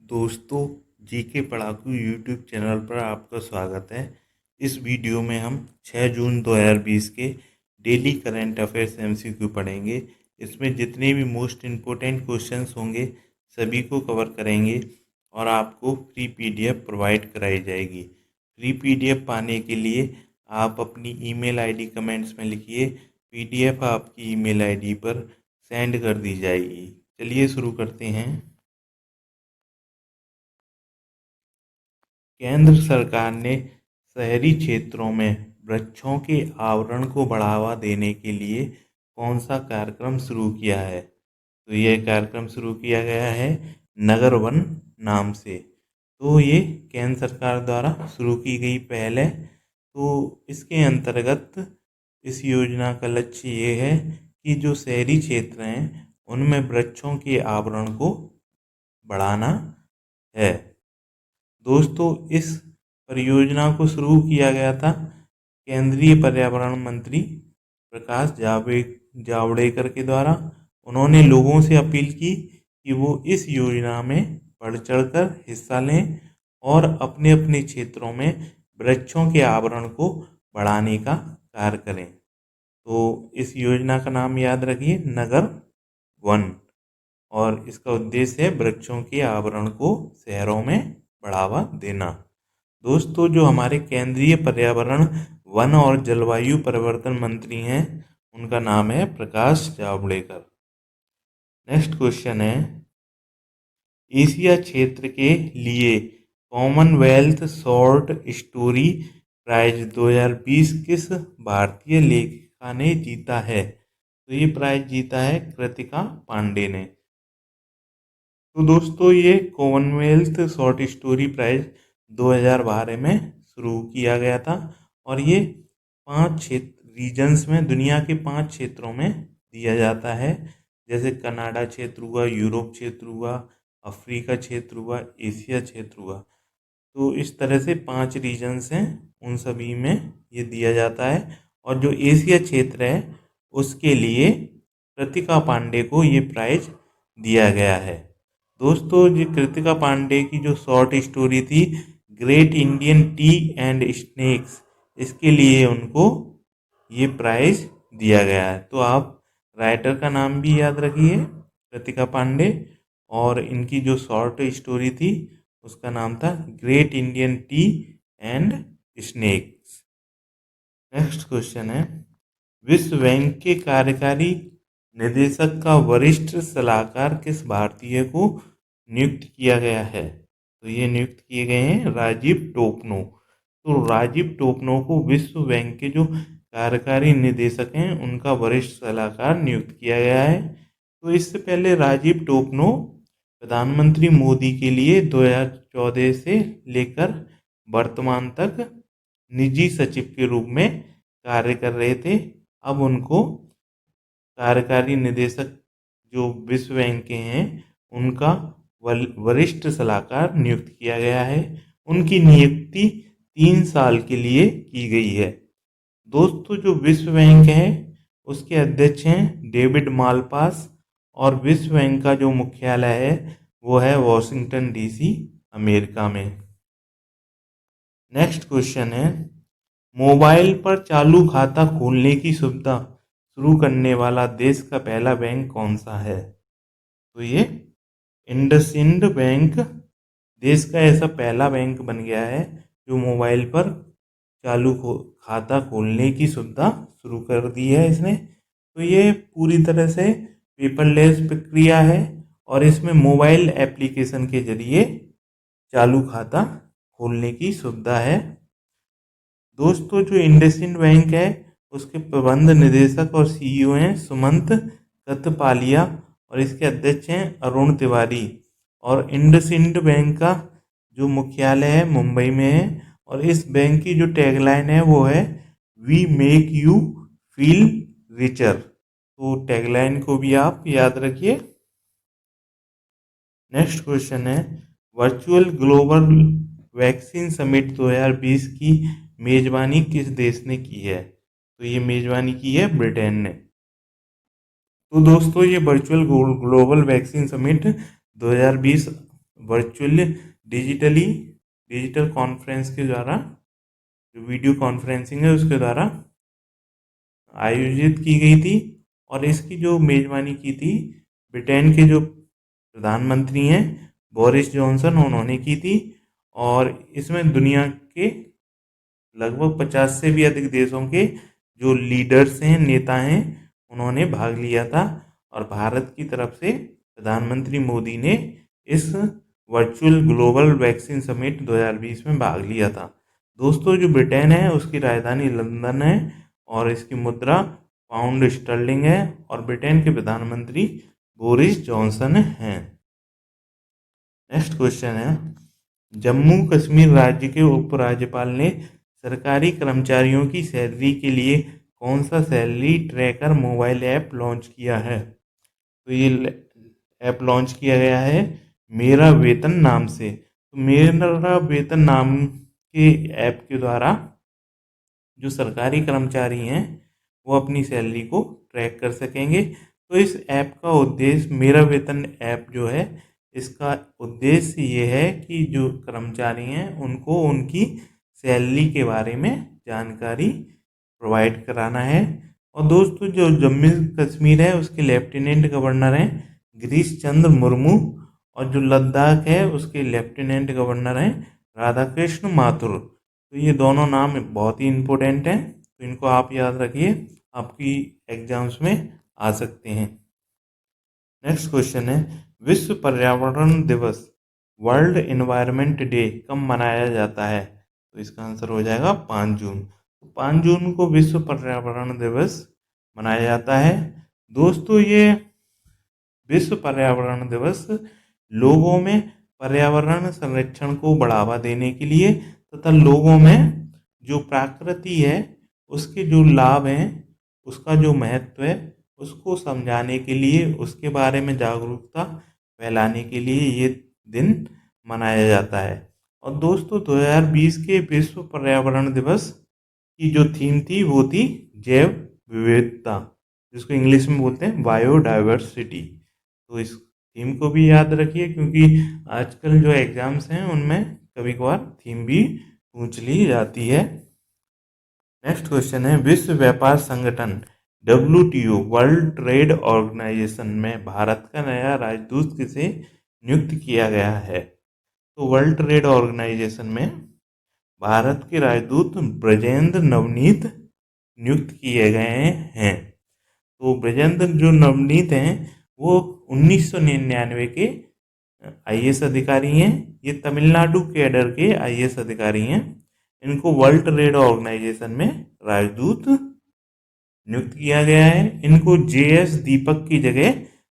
दोस्तों, GK पढ़ाकू YouTube channel पर आपका स्वागत है। इस वीडियो में हम 6 जून 2020 के डेली करंट अफेयर्स एमसीक्यू पढ़ेंगे। इसमें जितने भी मोस्ट इम्पोर्टेंट क्वेश्चंस होंगे सभी को कवर करेंगे और आपको फ्री पीडीएफ प्रोवाइड कराई जाएगी। फ्री पीडीएफ पाने के लिए आप अपनी ईमेल आईडी कमेंट्स में लिखिए, पीडीएफ आपकी ईमेल आईडी पर सेंड कर दी जाएगी। चलिए शुरू करते हैं। केंद्र सरकार ने शहरी क्षेत्रों में वृक्षों के आवरण को बढ़ावा देने के लिए कौन सा कार्यक्रम शुरू किया है? तो यह कार्यक्रम शुरू किया गया है नगर वन नाम से। तो ये केंद्र सरकार द्वारा शुरू की गई पहल है। तो इसके अंतर्गत इस योजना का लक्ष्य ये है कि जो शहरी क्षेत्र हैं उनमें वृक्षों के आवरण को बढ़ाना है। दोस्तों, इस परियोजना को शुरू किया गया था केंद्रीय पर्यावरण मंत्री प्रकाश जावड़ेकर के द्वारा। उन्होंने लोगों से अपील की कि वो इस योजना में बढ़ चढ़कर हिस्सा लें और अपने अपने क्षेत्रों में वृक्षों के आवरण को बढ़ाने का कार्य करें। तो इस योजना का नाम याद रखिए, नगर वन, और इसका उद्देश्य है वृक्षों के आवरण को शहरों में बढ़ावा देना। दोस्तों, जो हमारे केंद्रीय पर्यावरण, वन और जलवायु परिवर्तन मंत्री हैं उनका नाम है प्रकाश जावड़ेकर। नेक्स्ट क्वेश्चन है, एशिया क्षेत्र के लिए कॉमनवेल्थ शॉर्ट स्टोरी प्राइज 2020 किस भारतीय लेखिका ने जीता है? तो ये प्राइज जीता है कृतिका पांडे ने। तो दोस्तों, ये कॉमनवेल्थ शॉर्ट स्टोरी प्राइज 2012 में शुरू किया गया था और ये 5 रीजन्स में, दुनिया के 5 क्षेत्रों में दिया जाता है। जैसे कनाडा क्षेत्र हुआ, यूरोप क्षेत्र हुआ, अफ्रीका क्षेत्र हुआ, एशिया क्षेत्र हुआ। तो इस तरह से 5 रीजन्स हैं, उन सभी में ये दिया जाता है। और जो एशिया क्षेत्र है उसके लिए कृतिका पांडे को ये प्राइज दिया गया है। दोस्तों, ये कृतिका पांडे की जो शॉर्ट स्टोरी थी great Indian T and snacks, इसके लिए उनको ये प्राइज दिया गया है। तो आप राइटर का नाम भी याद रखिए, कृतिका पांडे, और इनकी जो शॉर्ट स्टोरी थी उसका नाम था great Indian T and snacks. Next question है, विश्व बैंक के कार्यकारी निदेशक का वरिष्ठ सलाहकार किस भारतीय को नियुक्त किया गया है? तो ये नियुक्त किए गए हैं राजीव टोपनो। तो राजीव टोपनो को विश्व बैंक के जो कार्यकारी निदेशक हैं उनका वरिष्ठ सलाहकार नियुक्त किया गया है। तो इससे पहले राजीव टोपनो प्रधानमंत्री मोदी के लिए 2014 से लेकर वर्तमान तक निजी सचिव के रूप में कार्य कर रहे थे। अब उनको कार्यकारी निदेशक जो विश्व बैंक के हैं उनका वरिष्ठ सलाहकार नियुक्त किया गया है। उनकी नियुक्ति 3 साल के लिए की गई है। दोस्तों, जो विश्व बैंक है उसके अध्यक्ष हैं डेविड मालपास और विश्व बैंक का जो मुख्यालय है वो है वॉशिंगटन डीसी, अमेरिका में। नेक्स्ट क्वेश्चन है, मोबाइल पर चालू खाता खोलने की सुविधा शुरू करने वाला देश का पहला बैंक कौन सा है? तो ये इंडसइंड बैंक देश का ऐसा पहला बैंक बन गया है जो मोबाइल पर चालू खाता खोलने की सुविधा शुरू कर दी है इसने। तो ये पूरी तरह से पेपरलेस प्रक्रिया है और इसमें मोबाइल एप्लीकेशन के जरिए चालू खाता खोलने की सुविधा है। दोस्तों, जो इंडसइंड बैंक है उसके प्रबंध निदेशक और सीईओ हैं सुमंत कथपालिया और इसके अध्यक्ष हैं अरुण तिवारी। और इंडसइंड बैंक का जो मुख्यालय है मुंबई में है और इस बैंक की जो टैगलाइन है वो है we make you feel richer. तो टैगलाइन को भी आप याद रखिए। नेक्स्ट क्वेश्चन है, वर्चुअल ग्लोबल वैक्सीन समिट 2020 की मेजबानी किस देश ने की है? तो ये मेजबानी की है ब्रिटेन ने। तो दोस्तों, ये virtual global vaccine summit 2020 virtual digital conference के द्वारा, जो वीडियो कॉन्फ्रेंसिंग है उसके द्वारा आयोजित की गई थी। और इसकी जो मेज़बानी की थी ब्रिटेन के जो प्रधानमंत्री हैं बोरिस जॉनसन, उन्होंने की थी। और इसमें दुनिया के लगभग 50 से भी अधिक देशों के जो लीडर्स हैं, नेता हैं, उन्होंने भाग लिया था। और भारत की तरफ से प्रधानमंत्री मोदी ने इस वर्चुअल ग्लोबल वैक्सीन समिट 2020 में भाग लिया था। दोस्तों, जो ब्रिटेन है उसकी राजधानी लंदन है और इसकी मुद्रा पाउंड स्टर्लिंग है और ब्रिटेन के प्रधानमंत्री बोरिस जॉनसन हैं। नेक्स्ट क्वेश्चन है, जम्मू कश्मीर राज्य के उपराज्यपाल ने सरकारी कर्मचारियों की सैलरी के लिए कौन सा salary tracker mobile app launch किया है? तो ये ऐप लॉन्च किया गया है मेरा वेतन नाम से। तो मेरा वेतन नाम के ऐप के द्वारा जो सरकारी कर्मचारी हैं वो अपनी सैलरी को ट्रैक कर सकेंगे। तो इस ऐप का उद्देश्य, मेरा वेतन ऐप जो है, इसका उद्देश्य ये है कि जो कर्मचारी हैं उनको उनकी सैलरी के बारे में जानकारी प्रोवाइड कराना है। और दोस्तों, जो जम्मू कश्मीर है उसके लेफ्टिनेंट गवर्नर हैं गिरीश चंद्र मुर्मू और जो लद्दाख है उसके लेफ्टिनेंट गवर्नर हैं राधाकृष्ण माथुर। तो ये दोनों नाम बहुत ही इम्पोर्टेंट हैं, तो इनको आप याद रखिए, आपकी एग्जाम्स में आ सकते हैं। नेक्स्ट क्वेश्चन है, विश्व पर्यावरण दिवस वर्ल्ड एनवायरनमेंट डे कब मनाया जाता है? तो इसका आंसर हो जाएगा 5 जून। तो 5 जून को विश्व पर्यावरण दिवस मनाया जाता है। दोस्तों, ये विश्व पर्यावरण दिवस लोगों में पर्यावरण संरक्षण को बढ़ावा देने के लिए तथा लोगों में जो प्रकृति है उसके जो लाभ हैं, उसका जो महत्व है, उसको समझाने के लिए, उसके बारे में जागरूकता फैलाने के लिए ये दिन मनाया जाता है। और दोस्तों, 2020 के विश्व पर्यावरण दिवस की जो थीम थी वो थी जैव विविधता, जिसको इंग्लिश में बोलते हैं बायोडाइवर्सिटी। तो इस थीम को भी याद रखिए, क्योंकि आजकल जो एग्ज़ाम्स हैं उनमें कभी कभार थीम भी पूछ ली जाती है। नेक्स्ट क्वेश्चन है, विश्व व्यापार संगठन WTO वर्ल्ड ट्रेड ऑर्गेनाइजेशन में भारत का नया राजदूत किसे नियुक्त किया गया है? तो वर्ल्ड ट्रेड ऑर्गेनाइजेशन में भारत के राजदूत ब्रजेंद्र नवनीत नियुक्त किए गए हैं। तो ब्रजेंद्र जो नवनीत हैं वो 1999 के IAS अधिकारी हैं। ये तमिलनाडु कैडर के IAS अधिकारी हैं। इनको वर्ल्ड ट्रेड ऑर्गेनाइजेशन में राजदूत नियुक्त किया गया है। इनको JS दीपक की जगह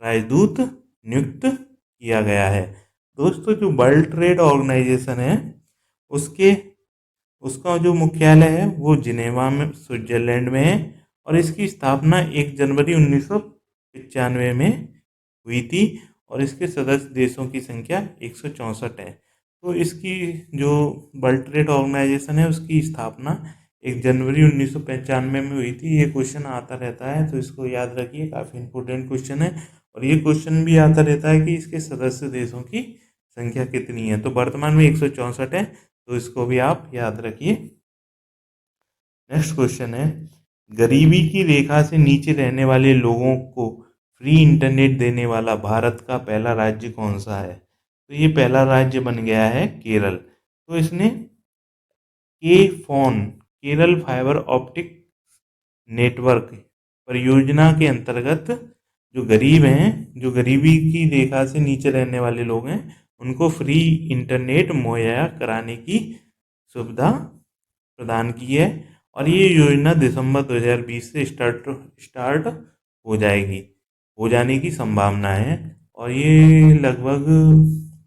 राजदूत नियुक्त किया गया है। दोस्तों, जो वर्ल्ड ट्रेड ऑर्गेनाइजेशन है उसका जो मुख्यालय है वो जिनेवा में, स्विट्जरलैंड में है और इसकी स्थापना 1 जनवरी 1995 में हुई थी और इसके सदस्य देशों की संख्या 164 है। तो इसकी जो वर्ल्ड ट्रेड ऑर्गेनाइजेशन है उसकी स्थापना 1 जनवरी 1995 में हुई थी। ये क्वेश्चन आता रहता है, तो इसको याद रखिए, काफ़ी इंपॉर्टेंट क्वेश्चन है। और ये क्वेश्चन भी आता रहता है कि इसके सदस्य देशों की संख्या कितनी है। तो वर्तमान में 164 है, तो इसको भी आप याद रखिए। नेक्स्ट क्वेश्चन है, गरीबी की रेखा से नीचे रहने वाले लोगों को फ्री इंटरनेट देने वाला भारत का पहला राज्य कौन सा है? तो ये पहला राज्य बन गया है केरल। तो इसने केरल फाइबर ऑप्टिक नेटवर्क परियोजना के अंतर्गत जो गरीब हैं, जो गरीबी की रेखा से नीचे रहने वाले लोग हैं, उनको फ्री इंटरनेट मुहैया कराने की सुविधा प्रदान की है। और ये योजना दिसंबर 2020 से स्टार्ट हो जाने की संभावना है। और ये लगभग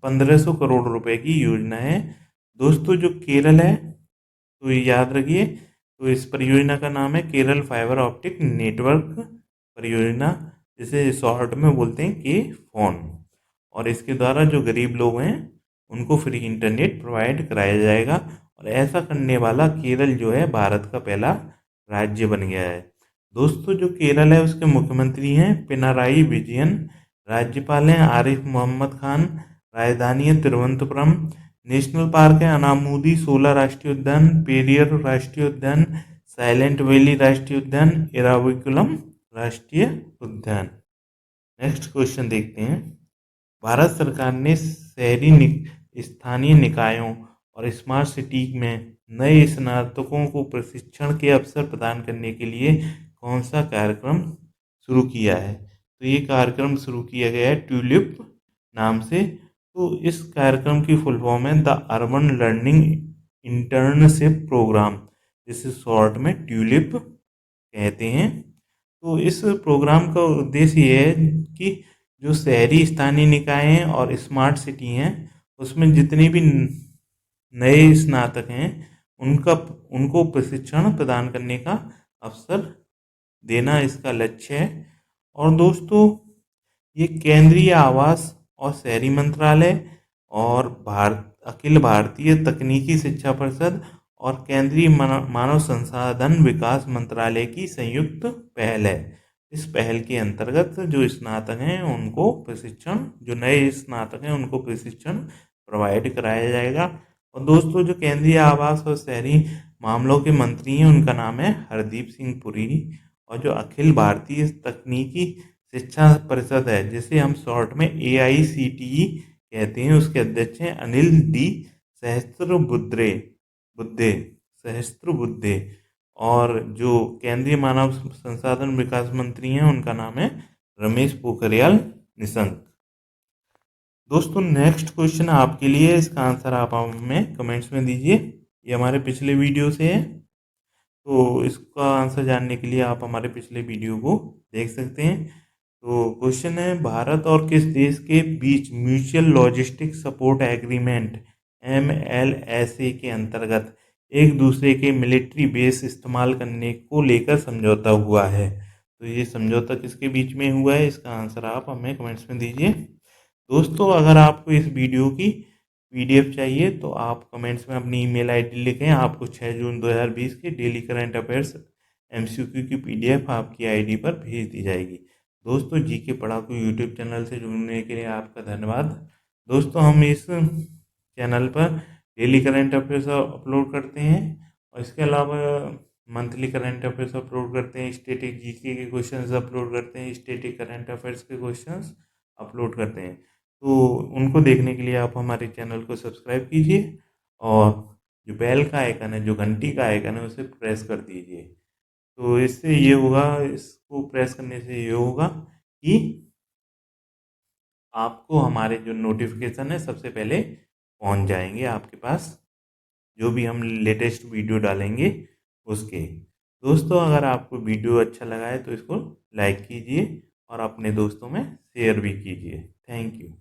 1500 करोड़ रुपए की योजना है। दोस्तों, जो केरल है, तो ये याद रखिए, तो इस परियोजना का नाम है केरल फाइबर ऑप्टिक नेटवर्क परियोजना, जिसे शॉर्ट में बोलते हैं KFON। और इसके द्वारा जो गरीब लोग हैं उनको फ्री इंटरनेट प्रोवाइड कराया जाएगा। और ऐसा करने वाला केरल जो है भारत का पहला राज्य बन गया है। दोस्तों, जो केरल है उसके मुख्यमंत्री हैं पिनाराई विजयन, राज्यपाल हैं आरिफ मोहम्मद खान, राजधानी है तिरुवनंतपुरम। नेशनल पार्क है अनामुदी शोला राष्ट्रीय उद्यान, पेरियर राष्ट्रीय उद्यान, साइलेंट वैली राष्ट्रीय उद्यान, इराविकुलम राष्ट्रीय उद्यान। नेक्स्ट क्वेश्चन देखते हैं। भारत सरकार ने स्थानीय निकायों और स्मार्ट सिटी में नए स्नातकों को प्रशिक्षण के अवसर प्रदान करने के लिए कौन सा कार्यक्रम शुरू किया है? तो ये कार्यक्रम शुरू किया गया है ट्यूलिप नाम से। तो इस कार्यक्रम की फुल फॉर्म है the urban learning internship programme, जिसे शॉर्ट में ट्यूलिप कहते हैं। तो इस प्रोग्राम का उद्देश्य ये है कि जो शहरी स्थानीय निकाय हैं और स्मार्ट सिटी हैं, उसमें जितने भी नए स्नातक हैं उनको प्रशिक्षण प्रदान करने का अवसर देना इसका लक्ष्य है। और दोस्तों, ये केंद्रीय आवास और शहरी मंत्रालय और अखिल भारतीय तकनीकी शिक्षा परिषद और केंद्रीय मानव संसाधन विकास मंत्रालय की संयुक्त पहल है। इस पहल के अंतर्गत जो स्नातक हैं उनको प्रशिक्षण, जो नए स्नातक हैं उनको प्रशिक्षण प्रोवाइड कराया जाएगा। और दोस्तों, जो केंद्रीय आवास और शहरी मामलों के मंत्री हैं उनका नाम है हरदीप सिंह पुरी। और जो अखिल भारतीय तकनीकी शिक्षा परिषद है, जिसे हम शॉर्ट में AICTE कहते हैं, उसके अध्यक्ष हैं अनिल डी सहस्त्रबुद्धे। और जो केंद्रीय मानव संसाधन विकास मंत्री हैं उनका नाम है रमेश पोखरियाल निशंक। दोस्तों, नेक्स्ट क्वेश्चन आपके लिए, इसका आंसर आप हमें कमेंट्स में दीजिए। ये हमारे पिछले वीडियो से है, तो इसका आंसर जानने के लिए आप हमारे पिछले वीडियो को देख सकते हैं। तो क्वेश्चन है, भारत और किस देश के बीच mutual logistic support agreement MLSA के अंतर्गत एक दूसरे के मिलिट्री बेस इस्तेमाल करने को लेकर समझौता हुआ है? तो ये समझौता किसके बीच में हुआ है? इसका आंसर आप हमें कमेंट्स में दीजिए। दोस्तों, अगर आपको इस वीडियो की PDF चाहिए तो आप कमेंट्स में अपनी ईमेल ID लिखें। आपको 6 जून 2020 के डेली करंट अफेयर्स MCQ की PDF आपकी ID पर भेज दी जाएगी। दोस्तों, GK पढ़ाकू यूट्यूब चैनल से जुड़ने के लिए आपका धन्यवाद। दोस्तों, हम इस चैनल पर डेली करंट अफेयर्स अपलोड करते हैं और इसके अलावा मंथली करंट अफेयर्स अपलोड करते हैं, स्टैटिक GK के क्वेश्चंस अपलोड करते हैं, स्टैटिक करंट अफेयर्स के क्वेश्चंस अपलोड करते हैं। तो उनको देखने के लिए आप हमारे चैनल को सब्सक्राइब कीजिए और जो बेल का आइकन है, जो घंटी का आइकन है, उसे प्रेस कर दीजिए। तो इससे ये होगा, इसको प्रेस करने से ये होगा कि आपको हमारे जो नोटिफिकेशन है सबसे पहले पहुंच जाएंगे आपके पास, जो भी हम लेटेस्ट वीडियो डालेंगे उसके। दोस्तों, अगर आपको वीडियो अच्छा लगा है तो इसको लाइक कीजिए और अपने दोस्तों में शेयर भी कीजिए। Thank you.